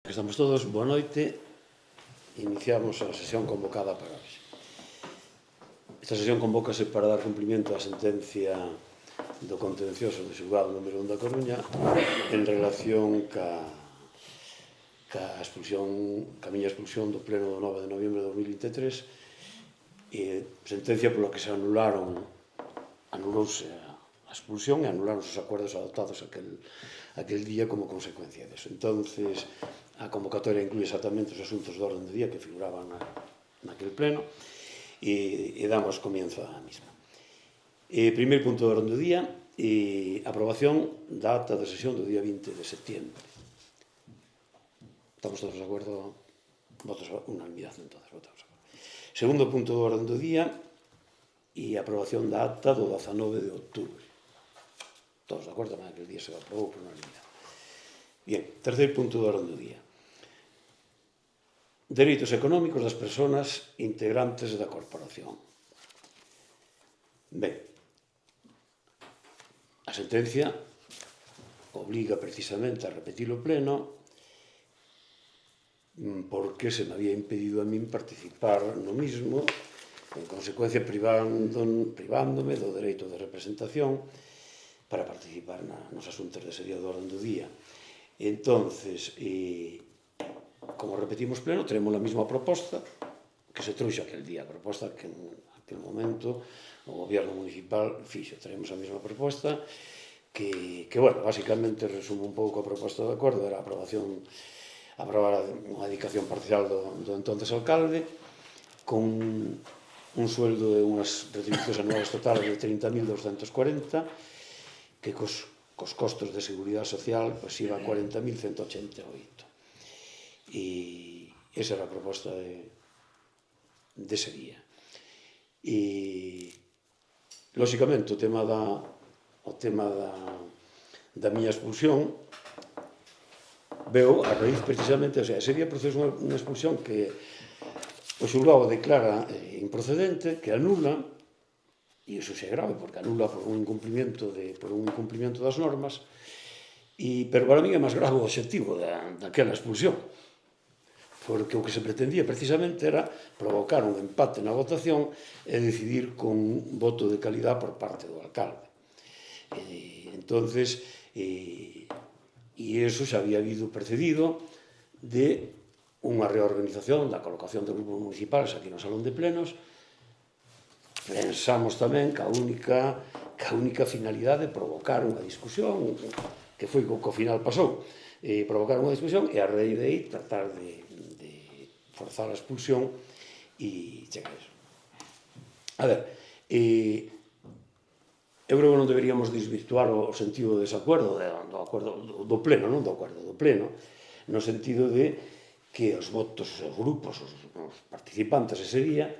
Estamos todos, boa noite. Iniciamos a sesión convocada para hoxe. Esta sesión convócase para dar cumprimento á sentencia do contencioso do xulgado número 1 da Coruña en relación ca miña expulsión do pleno do 9 de noviembre de 2023, e sentencia pola que se anulouse a expulsión e anularon os acordos adoptados aquel día como consecuencia deso. Entonces, a convocatoria inclúe exactamente os asuntos do orden do día que figuraban naquel pleno, e damos comienzo á misma. Primeiro punto do orden do día, aprobación da acta da sesión do día 20 de septiembre. Estamos todos de acordo? Votos a unanimidade, entonces, votamos a favor. Segundo punto do orden do día, aprobación da acta do 19 de outubro. Todos de acordo, aquel día se aprobou por unanimidade. Bien, terceiro punto do orden do día. Dereitos económicos das persoas integrantes da corporación. Ben, a sentencia obliga precisamente a repetir o pleno porque se me había impedido a min participar no mismo, en consecuencia privándome do dereito de representación para participar nos asuntos dese día do orden do día. Entonces, como repetimos pleno, teremos a mesma proposta que se trouxe aquel día, a proposta que en aquel momento o goberno municipal fixo. Teremos a mesma proposta que, bueno, basicamente resume un pouco a proposta de acordo, era aprobar unha dedicación parcial do entonces alcalde con un sueldo e unhas retribucións anuales totales de 30.240, que cos costos de seguridade social iba a 40.188. E esa era a proposta dese día. E, lóxicamente, o tema da miña expulsión veo a raíz precisamente, ese día proceso unha expulsión que o xulgado declara improcedente, que anula, e iso é grave porque anula por un incumprimento das normas, pero para mí é máis grave o obxectivo daquela expulsión. porque o que se pretendía precisamente era provocar un empate na votación e decidir con un voto de calidad por parte do alcalde. Entonces, e iso xa había habido precedido de unha reorganización da colocación de grupos municipais aquí no Salón de Plenos. Pensamos tamén que a única finalidade é provocar unha discusión, que foi o que ao final pasou, provocar unha discusión e a raíz de aí tratar de forzar a expulsión e chegar a iso. A ver, eu creo que non deberíamos desvirtuar o sentido do desacuerdo, do pleno, non do acordo, do pleno, no sentido de que os votos, os grupos, os participantes ese día,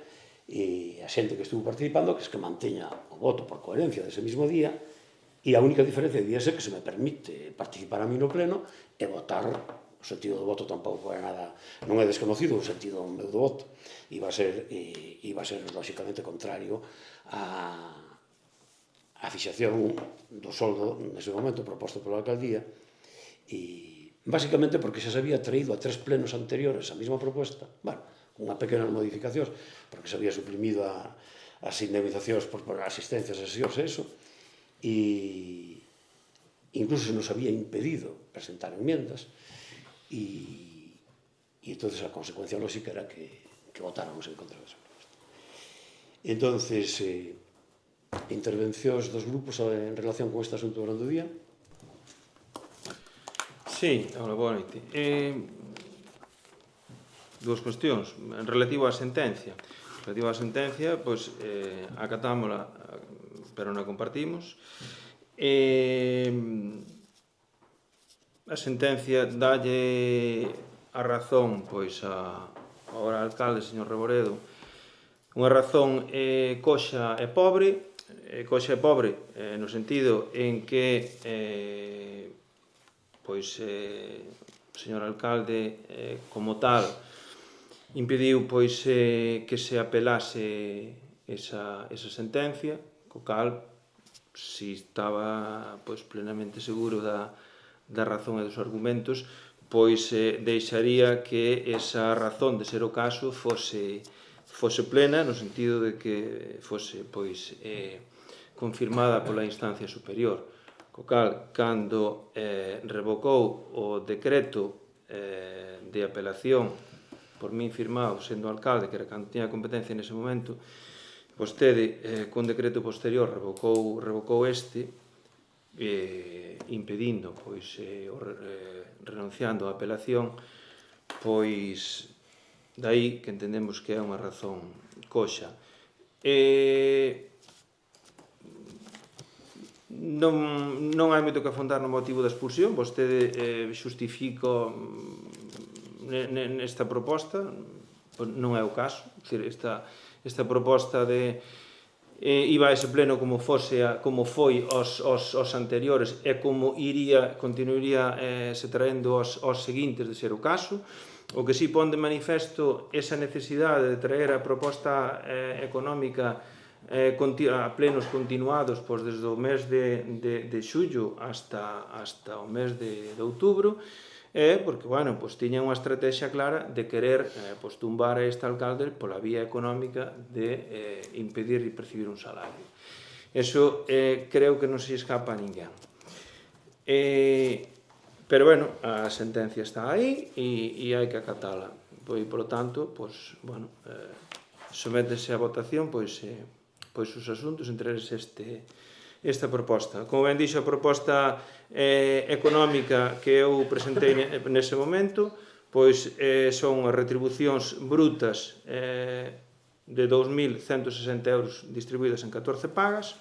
e a xente que estuvo participando, que manteña o voto por coherencia dese mismo día, e a única diferencia debía ser que se me permite participar a mí no pleno e votar. O sentido do voto tampouco é nada, non é desconocido o sentido meu do voto. Iba a ser lóxicamente contrario a fixación do soldo nese momento proposto pola alcaldía, e basicamente porque xa se había traído a 3 plenos anteriores a mesma proposta, bueno, unha pequena modificacións, porque se había suprimido as indemnizacións por asistencias, sesións e eso, e incluso se nos había impedido presentar enmiendas, e entonces a consecuencia lógica era que votáramos en contra desa proposta. Entonces, intervencións dos grupos en relación con este asunto durante o día? Sí, hola, boa noite. Dúas cuestións. Relativo á sentencia. Relativo á sentencia, pois, acatámola, pero non a compartimos. A sentencia dalle a razón, pois, ao alcalde, señor Reboredo, unha razón coxa e pobre, no sentido en que pois o señor alcalde como tal impediu pois que se apelase esa sentencia, co cal si estaba pois plenamente seguro da razón e dos argumentos, pois deixaría que esa razón de ser o caso fose plena, no sentido de que fose pois confirmada pola instancia superior. Co cal, cando revocou o decreto de apelación por min firmado, sendo alcalde, que era cando tiña competencia nese momento, vostede, con decreto posterior, revocou este, impedindo, pois, renunciando á apelación, pois, dai que entendemos que é unha razón coxa. Non hai moito que afondar no motivo da expulsión, vostede xustifica nesta proposta, non é o caso, esta proposta de iba a ese pleno como foi os anteriores e como continuaría se traendo os seguintes de ser o caso. O que si pon de manifesto esa necesidade de traer a proposta económica a plenos continuados desde o mes de xullo hasta o mes de outubro, porque, bueno, tiña unha estrategia clara de querer tumbar a este alcalde pola vía económica de impedir de percibir un salario. Eso creo que non se escapa a ninguén. Pero, bueno, a sentencia está aí e hai que acatala. Por lo tanto, sométese a votación pois os asuntos, entre eles esta proposta. Como ben dixo, a proposta económica que eu presentei nese momento, pois son as retribucións brutas de 2.160 euros distribuídas en 14 pagas,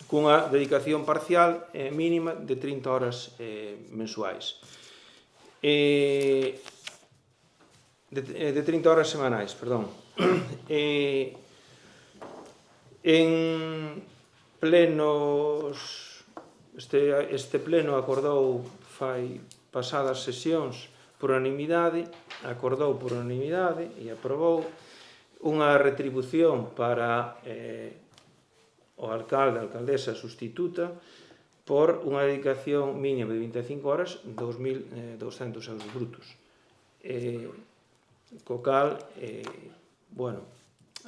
cunha dedicación parcial mínima de 30 horas mensuais. De 30 horas semanais, perdón. En plenos, este pleno acordou fai pasadas sesións por unanimidade, e aprobou unha retribución para o alcalde, a alcaldesa sustituta, por unha dedicación mínima de 25 horas, 2.200 euros brutos. Co cal, bueno,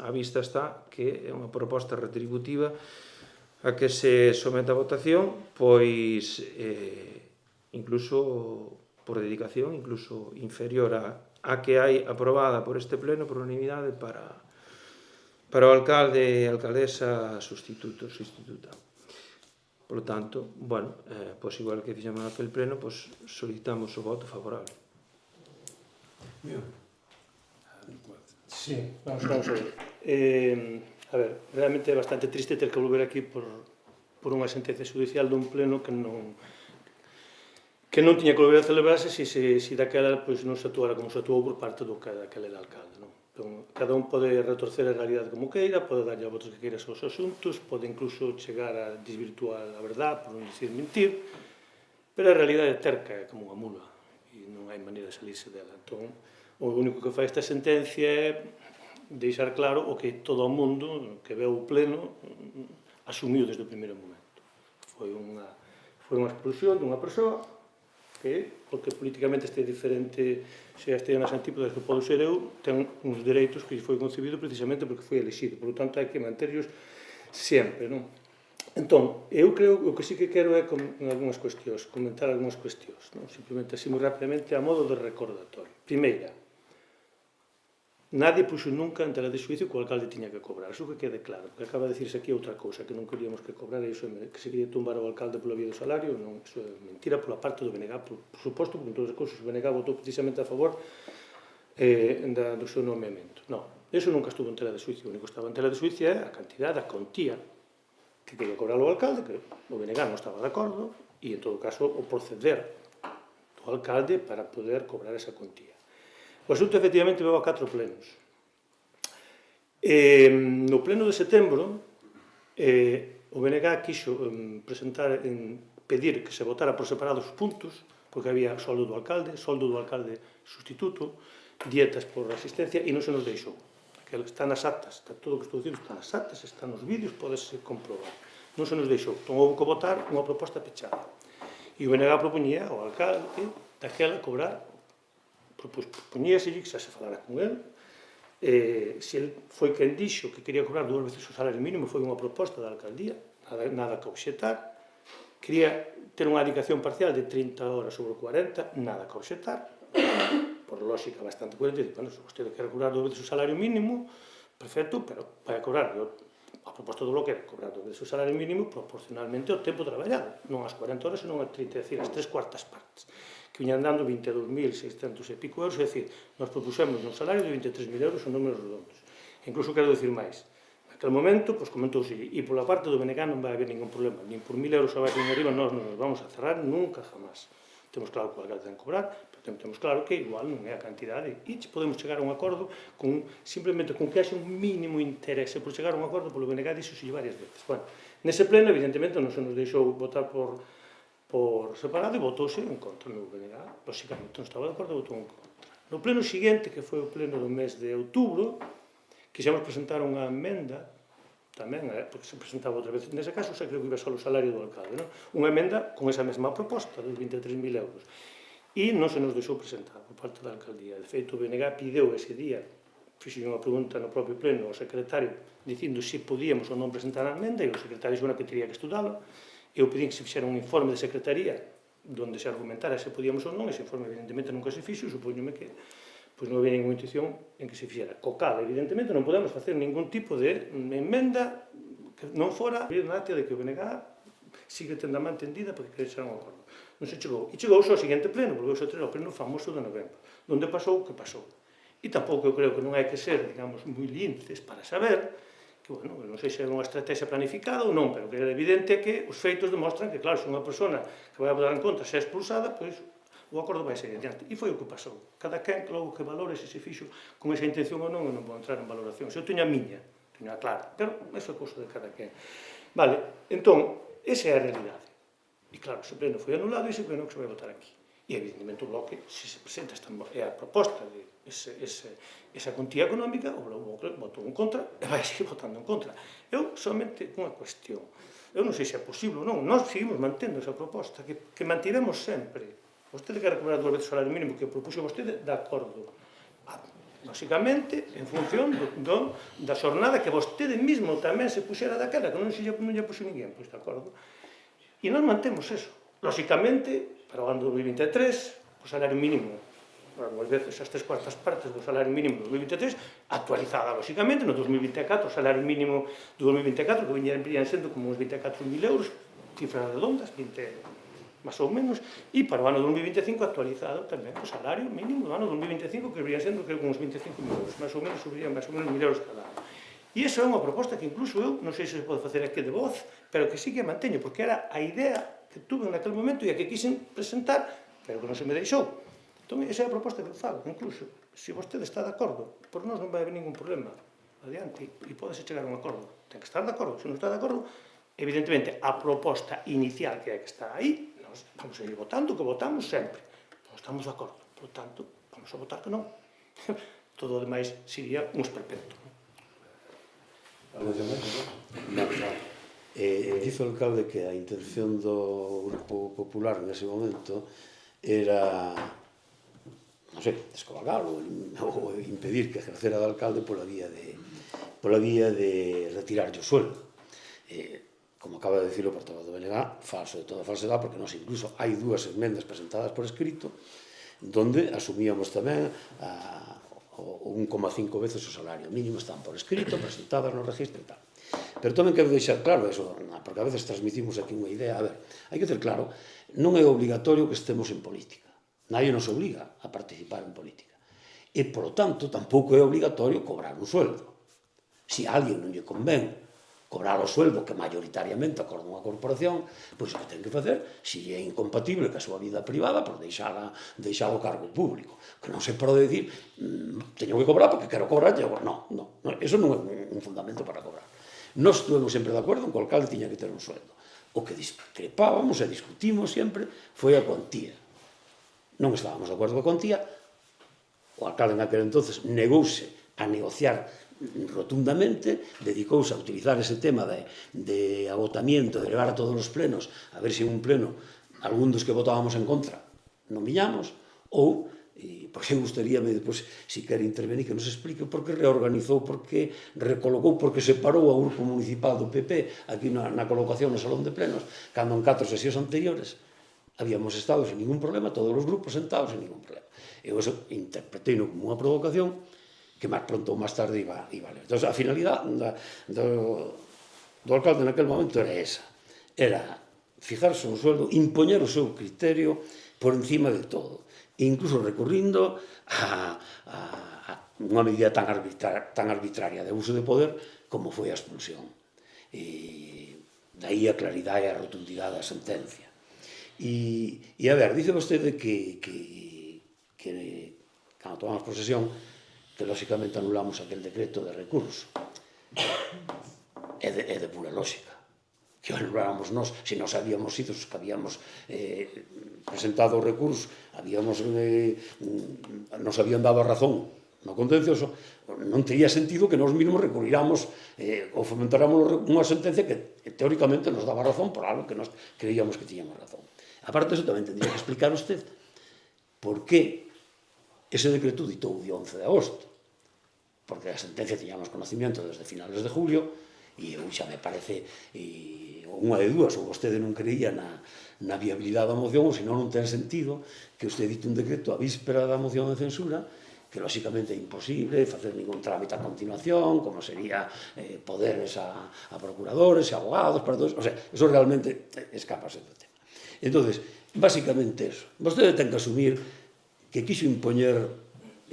a vista está que é unha proposta retributiva a que se somete a votación, pois incluso por dedicación, incluso inferior a que hai aprobada por este pleno por unanimidade para o alcalde e alcaldesa substituta. Por lo tanto, bueno, pois igual que fixemos naquele pleno, pois solicitamos o voto favorable. Sí, vamos a ver. A ver, realmente é bastante triste ter que volver aquí por unha sentencia judicial dun pleno que non tiña que volver a celebrarse se daquela pois, non se actuara como se actuou por parte do que daquele era alcalde. Non? Entón, cada un pode retorcer a realidade como queira, pode darlle a votos que queira aos asuntos, pode incluso chegar a desvirtuar a verdade, por non dicir mentir, pero a realidade é terca, é como unha mula, e non hai maneira de salirse dela. Entón, o único que fai esta sentencia é deixar claro o que todo o mundo que veu o pleno asumiu desde o primeiro momento. Foi unha expulsión dunha persoa que, porque políticamente este diferente, se este nas antípodas que podo ser eu, ten uns dereitos que foi concebido precisamente porque foi elegido. Por lo tanto, hai que manterlos sempre, non? Entón, eu creo que o que sí que quero é comentar algunhas cuestións, non? Simplemente así moi rapidamente a modo de recordatorio. Primeira, nadie puxo nunca en tela de xuicio que o alcalde tiña que cobrar, iso que quede claro, porque acaba de decirse aquí outra cousa, que non queríamos que cobrar, e iso que se quería tumbar o alcalde pola vía do salario, non, iso é mentira pola parte do BNG, por suposto, porque en todas as cousas o BNG votou precisamente a favor do seu nomeamento. Non, iso nunca estuvo en tela de xuicio, o único que estaba en tela de xuicio é a cantidad, a contía que quería cobrar o alcalde, que o BNG non estaba de acordo, e en todo caso o proceder do alcalde para poder cobrar esa contía. O asunto efectivamente veu a 4 plenos. No pleno de setembro, o BNG quixo pedir que se votara por separados puntos, porque había soldo do alcalde sustituto, dietas por asistencia, e non se nos deixou. Está nas actas, está todo o que estou dicindo, está nas actas, está nos vídeos, podese comprobar. Non se nos deixou. Entón, houve que votar unha proposta pechada. E o BNG propoñía ao alcalde daquela cobrar, propoñíaselle que xa se falara con el, se el foi quen dixo que quería cobrar 2 veces o salario mínimo, foi unha proposta da alcaldía, nada que obxetar, quería ter unha dedicación parcial de 30 horas sobre 40, nada que obxetar, por lógica bastante coherente, bueno, se vostede quer cobrar 2 veces o salario mínimo, perfecto, pero vai a cobrar, a proposta do bloque era cobrar 2 veces o salario mínimo proporcionalmente ao tempo traballado, non as 40 horas, senón as 30, é dicir, as 3/4 partes, que viñan dando 22.600 e pico euros, é dicir, nos propuxemos un salario de 23.000 euros en números redondos. Incluso quero dicir máis, naquele momento, pois comentouse, e pola parte do BNG non vai haber ningún problema, nin por 1.000 euros abaixo nin arriba, nós non nos vamos a cerrar nunca jamás. Temos claro que o alcalde ten que cobrar, pero temos claro que igual non é a cantidade, e podemos chegar a un acordo simplemente con que haxe un mínimo interese por chegar a un acordo polo BNG, dixo varias veces. Bueno, nese pleno, evidentemente, non se nos deixou votar por separado e votouse en contra no BNG, lógicamente non estaba de acordo, votou en contra. No pleno seguinte, que foi o pleno do mes de outubro, quixemos presentar unha emenda, tamén, porque se presentaba outra vez, nese caso, xa creo que iba só o salario do alcalde, non? Unha emenda con esa mesma proposta, dos 23.000 euros, e non se nos deixou presentar por parte da alcaldía. De feito, o BNG pideu ese día, fixe unha pregunta no propio pleno ao secretario, dicindo se podíamos ou non presentar a emenda, e o secretario dixo que teria que estudalo. Eu pedín que se fixera un informe de secretaría onde se argumentara se podíamos ou non, ese informe evidentemente nunca se fixo, supóñome que non había ninguna intención en que se fixera. Co cal, evidentemente, non podemos facer ningún tipo de emenda que non fora na ate de que o BNG sigue tendo a man tendida porque quere chegar a un acordo. Non se chegou. E chegou ao seguinte pleno, volveuse a ter o pleno famoso de novembro, onde pasou o que pasou. E tampouco eu creo que non hai que ser, digamos, moi linces para saber que, bueno, non sei se é unha estrategia planificada ou non, pero que é evidente que os feitos demostran que, claro, se unha persona que vai a votar en contra se é expulsada, pois o acordo vai seguir adiante. E foi o que pasou. Cada quen, logo que valore se se fixo con esa intención ou non, eu non vou entrar en valoración. Se eu teño a miña, teño a clara, pero esa é cousa de cada quen. Vale, entón, esa é a realidade. E claro, ese pleno foi anulado e ese pleno que se vai votar aquí. E evidentemente o bloque, se se presenta esta é a proposta de esa contía económica, o bloque votou en contra e vai seguir votando en contra. Eu somente unha cuestión, eu non sei se é posible ou non, nós seguimos mantendo esa proposta que mantiremos sempre. Vostede quer cobrar 2 veces o salario mínimo que propuxo vostede, de acordo. Basicamente, en función da xornada que vostede mismo tamén se puxera daquela, que non lle puxo ninguén, pois de acordo. E nós mantemos eso. Lóxicamente, para o ano 2023, o salario mínimo, para volver esas 3/4 partes do salario mínimo do 2023, actualizada, lóxicamente, no 2024, o salario mínimo do 2024, que viñan sendo como uns 24.000 euros, cifras redondas, 20 máis ou menos, e para o ano 2025 actualizado tamén o salario mínimo do ano 2025, que viría sendo que uns 25.000 euros, máis ou menos subirían máis ou menos 1.000 euros cada ano. E iso é unha proposta que incluso eu, non sei se se pode facer aquí de voz, pero que sí que manteño, porque era a idea que tuve naquele momento e a que quixen presentar, pero que non se me deixou. Entón, esa é a proposta que eu fago, incluso, se vostede está de acordo, por nós non vai haber ningún problema, adiante, e podese chegar a un acordo. Ten que estar de acordo, se non está de acordo, evidentemente, a proposta inicial que é que está aí, vamos a ir votando, que votamos sempre. Non estamos de acordo. Por tanto, vamos a votar que non. Todo o demais sería un esperpento. Dice o alcalde que a intención do Grupo Popular nese momento era, non sei, descabalgar ou impedir que ejercera de alcalde pola vía de retirarlle o sueldo. Como acaba de dicir o portavoz do BNG, falso de toda falsedade, porque nós incluso hai 2 enmendas presentadas por escrito donde asumíamos tamén o 1,5 veces o salario mínimo, están por escrito, presentadas no registro e tal. Pero tamén quero deixar claro eso, porque a veces transmitimos aquí unha idea. A ver, hai que ter claro, non é obligatorio que estemos en política. Nadie nos obliga a participar en política. E, por lo tanto, tampouco é obligatorio cobrar un sueldo. Se a alguén non lle convén cobrar o sueldo que maioritariamente acorda unha corporación, pois o que ten que facer, se é incompatible ca súa vida privada, por deixar o cargo público. Que non se pode dicir, teño que cobrar porque quero cobrar, non, eso non é un fundamento para cobrar. Nós estuvemos sempre de acordo en que o alcalde tiña que ter un sueldo. O que discrepábamos e discutimos sempre foi a cuantía. Non estábamos de acordo coa cuantía, o alcalde naquele entonces negouse a negociar rotundamente, dedicouse a utilizar ese tema de agotamiento, de levar a todos os plenos, a ver se un pleno, algún dos que votábamos en contra, non viñamos, ou, porque gustaríame depois, se quere intervenir, que nos explique por que reorganizou, por que recolocou, por que separou ao grupo municipal do PP aquí na colocación no salón de plenos, cando en 4 sesións anteriores habíamos estado sin ningún problema, todos os grupos sentados sin ningún problema. Eu eso interpretei como unha provocación que máis pronto ou máis tarde iba a ler. Entón, a finalidade do alcalde naquele momento era esa. Era fijarse un sueldo, impoñer o seu criterio por encima de todo. E incluso recurrindo a unha medida tan arbitraria de uso de poder como foi a expulsión. E daí a claridade e a rotundidade da sentencia. E a ver, dice vostede que cando tomamos posesión que lóxicamente anulamos aquel decreto de recurso. É de pura lógica. Que anuláramos nós, se nós habíamos sido os que habíamos presentado o recurso, nos habían dado a razón no contencioso, non tería sentido que nós mesmos recurriramos ou fomentáramos unha sentencia que teóricamente nos daba razón por algo que nós creíamos que tiñamos razón. Aparte, eso tamén tendría que explicar usted por que ese decreto ditou o día 11 de agosto, porque a sentencia tiñamos conocimiento desde finales de julio, e eu xa me parece unha de dúas, ou vostede non creía na viabilidade da moción, ou senón non ten sentido que usted dite un decreto a víspera da moción de censura, que lóxicamente é imposible facer ningún trámite a continuación, como sería poderes a procuradores e abogados, para todos, o sea, eso realmente escapase do tema. Entón, basicamente eso, vostede ten que asumir que quixo impoñer,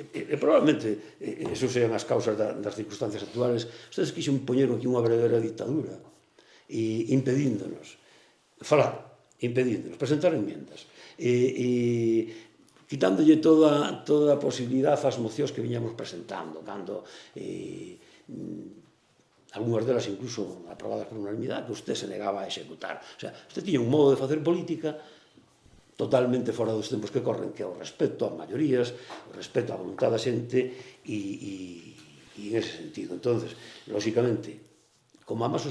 e probablemente eso sean as causas das circunstancias actuales, ustedes quixo impoñer aquí unha verdadeira dictadura, e impedíndonos falar, impedíndonos presentar enmiendas, e quitándolle toda a posibilidade ás mocións que viñamos presentando, cando algunhas delas incluso aprobadas por unanimidade, que usted se negaba a executar. O sea, usted tiña un modo de facer política totalmente fora dos tempos que corren, que é o respeto ás maiorías, o respeto á voluntade da xente, e en ese sentido. Entonces, lóxicamente, como a máis,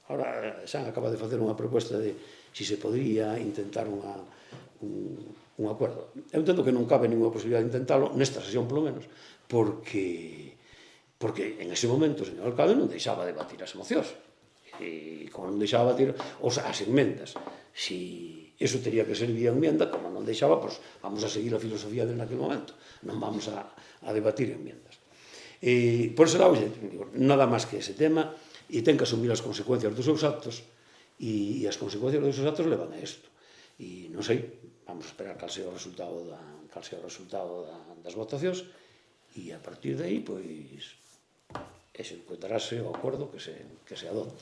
ahora Xan acaba de facer unha proposta de se se podría intentar un acordo. Eu entendo que non cabe ninguna posibilidade de intentalo, nesta sesión polo menos, porque en ese momento o señor alcalde non deixaba debatir as mocións. E como non deixaba debatir as enmendas, si eso tería que ser vía enmienda, como non deixaba, pues vamos a seguir a filosofía de naquele momento, non vamos a debatir enmiendas. Por ese lado, nada máis que ese tema, e ten que asumir as consecuencias dos seus actos, e as consecuencias dos seus actos levan a isto. E non sei, vamos a esperar cal sea o resultado das votacións, e a partir de aí, pois, executarase o acordo que se adopte.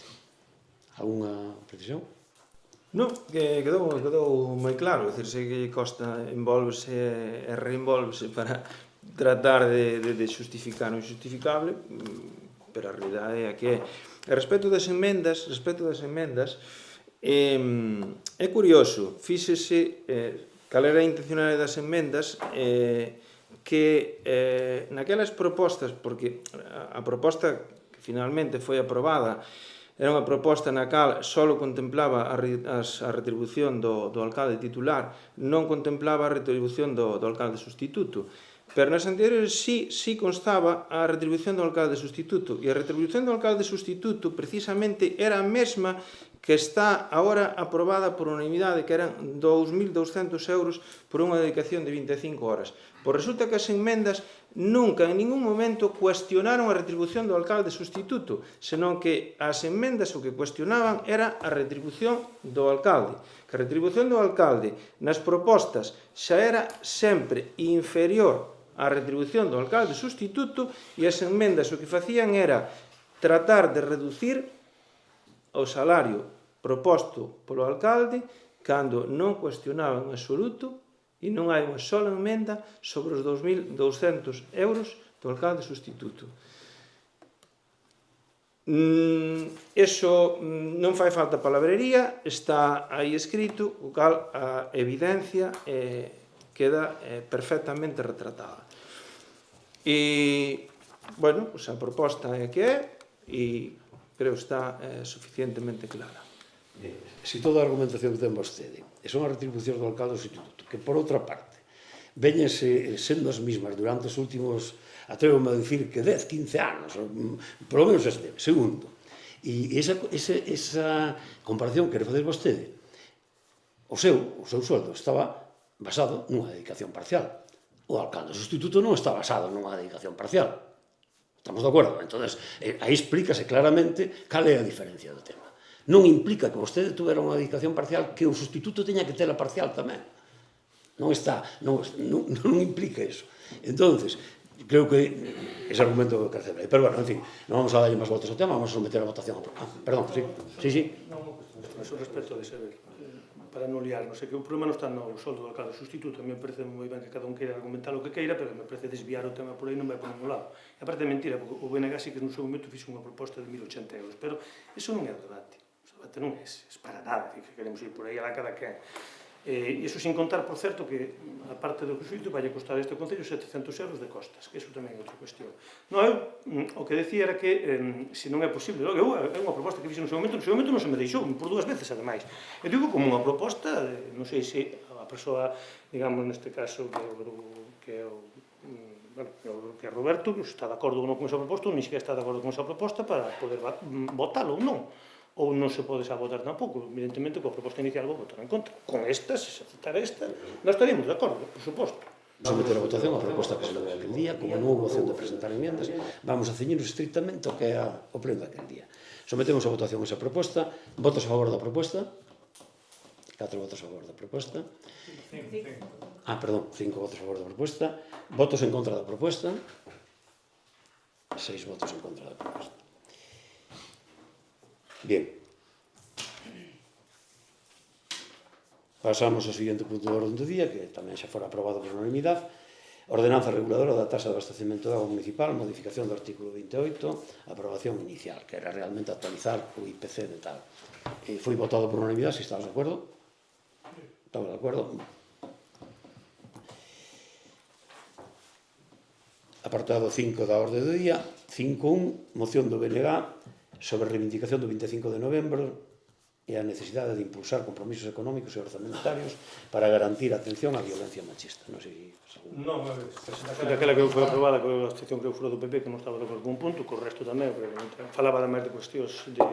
Alguna precisión? Non, que quedou moi claro, é dicir, sei que costa envolverse e reenvolverse para tratar de justificar o injustificable, pero a realidade é que é. E respecto das enmendas, é curioso, fíxese cal era a intencionalidade das enmendas, que naquelas propostas, porque a proposta que finalmente foi aprobada era unha proposta na cal só contemplaba a retribución do alcalde titular, non contemplaba a retribución do alcalde sustituto. Pero nas anteriores sí constaba a retribución do alcalde sustituto, e a retribución do alcalde sustituto precisamente era a mesma que está agora aprobada por unanimidade, que eran 2.200 euros por unha dedicación de 25 horas. Pois resulta que as enmendas nunca, en ningún momento, cuestionaron a retribución do alcalde sustituto, senón que as enmendas o que cuestionaban era a retribución do alcalde. Que a retribución do alcalde nas propostas xa era sempre inferior á retribución do alcalde sustituto, e as enmendas o que facían era tratar de reducir o salario proposto polo alcalde cando non cuestionaban en absoluto e non hai unha sola emenda sobre os 2.200 euros do alcalde sustituto. Eso non fai falta palabrería, está aí escrito, o cal a evidencia queda perfectamente retratada. E, bueno, a proposta é que é, e creo que está suficientemente clara. Se toda a argumentación que ten vostede son as retribucións do alcalde do instituto, que por outra parte veñense sendo as mismas durante os últimos, atrevo-me a dicir que 10, 15 anos, polo menos este, segundo, e esa comparación que quere fazer vostede, o seu sueldo estaba basado nunha dedicación parcial. O alcalde sustituto non está basado nunha dedicación parcial. Estamos de acordo? Entón, aí explícase claramente cal é a diferencia do tema. Non implica que vostede tuvera unha dedicación parcial que o sustituto teña que ter a parcial tamén. Non implica eso. Entón, creo que ese argumento que acepta. Pero, bueno, en fin, non vamos a darlle máis voltas ao tema, vamos a someter a votación. Perdón, sí. Eso respecto de saber, para non liarnos, é que o problema non está no soldo do alcalde sustituto. A mí me parece moi ben que cada un queira argumentar o que queira, pero me parece desviar o tema por aí non vai por ningún lado. E aparte é mentira, porque o BNG sí que no seu momento fixe unha proposta de 1.080 euros, pero iso non é o debate. O debate non é para nada, que queremos ir por aí a la cada quen. E iso sin contar, por certo, que a parte do sustituto vai costar este Concello 700 euros de costas, que iso tamén é outra cuestión. Non, eu o que decía era que se non é posible, é unha proposta que fixe no seu momento non se me deixou, por 2 veces ademais. Eu digo como unha proposta, non sei se a persoa, digamos, neste caso, que é Roberto, está de acordo ou non con esa proposta, ou ni sequera está de acordo con esa proposta para poder votalo ou non. Ou non se pode xa votar tampouco. Evidentemente, coa proposta inicial vou votar en contra. Con esta, se aceptar esta, nós estaríamos de acordo, por suposto. Vamos a meter a votación a proposta que se leve aquel día, como non houve opción de presentar enmiendas, vamos a ceñirnos estrictamente ao que é o pleno daquel día. Sometemos a votación esa proposta, votos a favor da proposta, 4 votos a favor da proposta, 5 votos a favor da proposta, votos en contra da proposta, 6 votos en contra da proposta. Bien. Pasamos ao seguinte punto do orden do día, que tamén xa fora aprobado por unanimidade. Ordenanza reguladora da taxa de abastecemento de agua municipal, modificación do artículo 28, aprobación inicial, que era realmente actualizar o IPC de tal. Foi votado por unanimidade, se estamos de acordo? Estamos de acordo? Apartado 5 da orde do día, 5.1, moción do BNG sobre reivindicación do 25 de novembro e a necesidade de impulsar compromisos económicos e orzamentarios para garantir a atención á violencia machista. Non sei se... Non, daquela que foi aprobada con a abstención que fora do PP, que non estaba de acordo con un punto, co resto tamén, porque falaba máis de cuestións de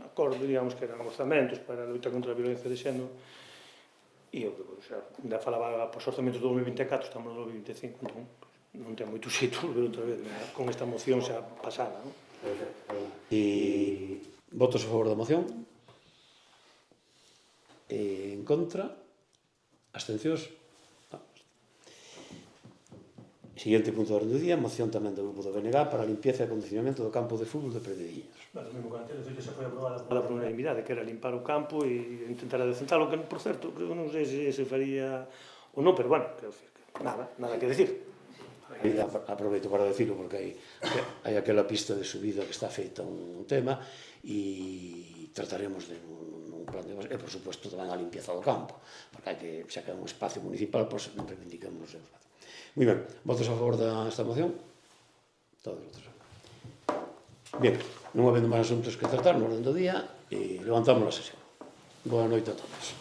acordo, digamos, que eran orzamentos para a luta contra a violencia de xénero, e eu, xa, ainda falaba pos orzamentos do 2024, estamos no 2025, entón, non ten moito xeito volver outra vez, con esta moción xa pasada, non? E votos a favor da moción? En contra? Abstencións? Siguiente punto do orden do día, moción tamén do grupo do BNG para a limpieza e acondicionamento do campo de fútbol de Predediños. Bueno, mesmo con antes, que xa foi aprobada por unanimidade, que era limpar o campo e intentar adecentalo, que, por certo, que non sei se faría ou non, pero bueno, que nada que decir. Aproveito para decirlo porque hai aquela pista de subida que está feita un tema e trataremos de un plan de base e, por suposto, tamén a limpieza do campo, porque hai que, xa que é un espacio municipal, pois reivindicamos o seu espacio. Moi ben, votos a favor desta moción? Todos votos a favor. Bien, non habendo máis asuntos que tratar no orden do día, levantamos a sesión. Boa noite a todos.